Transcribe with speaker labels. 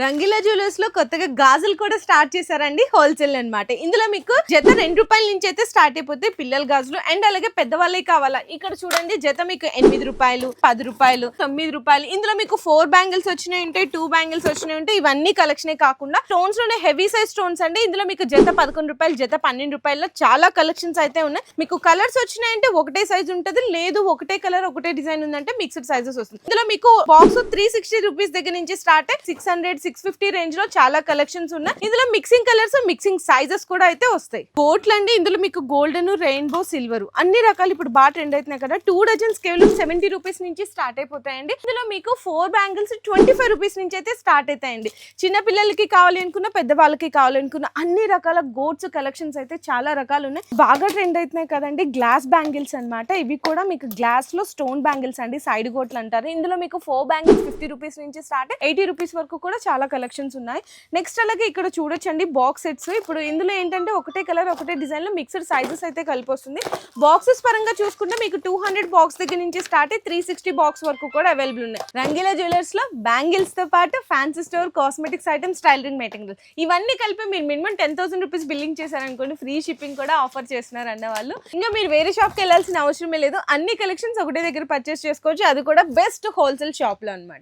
Speaker 1: Rangeela jewellers లో కొత్తగా గాజులు కూడా స్టార్ట్ చేశారండి, హోల్సేల్ అన్నమాట. ఇందులో మీకు జత ₹2 నుంచి అయితే స్టార్ట్ అయిపోతే పిల్లల గాజులు అండ్ అలాగే పెద్దవాళ్ళకి కావాలా ఇక్కడ చూడండి, జత మీకు ₹8, ₹10, ₹9. ఇందులో మీకు 4 బ్యాంగిల్స్ వచ్చినాయి ఉంటాయి, 2 బ్యాంగిల్స్ వచ్చినాయి ఉంటాయి. ఇవన్నీ కలెక్షనే కాకుండా స్టోన్స్ లోనే హెవీ సైజ్ స్టోన్స్ అండి. ఇందులో మీకు జత ₹11, జత ₹12 చాలా కలెక్షన్స్ అయితే ఉన్నాయి. మీకు కలర్స్ వచ్చినాయంటే ఒకటే సైజ్ ఉంటుంది, లేదు ఒకటే కలర్ ఒకటే డిజైన్ ఉందంటే మిక్స్డ్ సైజెస్ వస్తుంది. ఇందులో మీకు బాక్స్ ₹360 దగ్గర నుంచి స్టార్ట్ అయ్యి 600-650 రేంజ్ లో చాలా కలెక్షన్స్ ఉన్నాయి. ఇందులో మిక్సింగ్ కలర్స్, మిక్సింగ్ సైజెస్ కూడా అయితే వస్తాయి. కోట్లు అండి, ఇందులో మీకు గోల్డెన్, రెయిన్బో, సిల్వర్ అన్ని రకాలు ఇప్పుడు బాగా ట్రెండ్ అవుతున్నాయి కదా. 2 డజన్స్ కేవలం ₹70 నుంచి స్టార్ట్ అయిపోతాయండి. ఇందులో మీకు 4 బ్యాంగిల్స్ ₹25 నుంచి అయితే స్టార్ట్ అవుతాయండి. చిన్న పిల్లలకి కావాలి అనుకున్న, పెద్దవాళ్ళకి కావాలనుకున్న అన్ని రకాల గోల్డ్స్ కలెక్షన్స్ అయితే చాలా రకాలు ఉన్నాయి. బాగా ట్రెండ్ అవుతున్నాయి కదండి గ్లాస్ బ్యాంగిల్స్ అన్నమాట. ఇవి కూడా మీకు గ్లాస్ లో స్టోన్ బ్యాంగిల్స్ అండి, సైడ్ గోట్లు అంటారు. ఇందులో మీకు 4 బ్యాంగిల్స్ ₹50 నుంచి స్టార్ట్ ₹80 వరకు కూడా చాలా కలెక్షన్స్ ఉన్నాయి. నెక్స్ట్ అలాగే ఇక్కడ చూడొచ్చండి బాక్స్ సెట్స్. ఇప్పుడు ఇందులో ఏంటంటే ఒకటే కలర్ ఒకటే డిజైన్ లో మిక్స్డ్ సైజెస్ అయితే కలిపి వస్తుంది. బాక్సెస్ పరంగా చూసుకుంటే మీకు 200 బాక్స్ దగ్గర నుంచి స్టార్ట్ అయ్యి 360 బాక్స్ వరకు కూడా అవైలబుల్ ఉన్నాయి. రంగీలా జ్యువెలర్స్ లో బ్యాంగిల్స్ తో పాటు fancy store, cosmetics items, tailoring material ఇవన్నీ కలిపి మీరు మినిమం ₹10,000 బిల్లింగ్ చేశారనుకోండి, ఫ్రీ షిప్పింగ్ కూడా ఆఫర్ చేస్తున్నారు అన్న వాళ్ళు. ఇంకా మీరు వేరే షాప్ కి వెళ్ళాల్సిన అవసరమే లేదు. అన్ని కలెక్షన్స్ ఒకటే దగ్గర పర్చేస్ చేసుకోవచ్చు, అది కూడా బెస్ట్ హోల్సేల్ షాప్ లో అన్నమాట.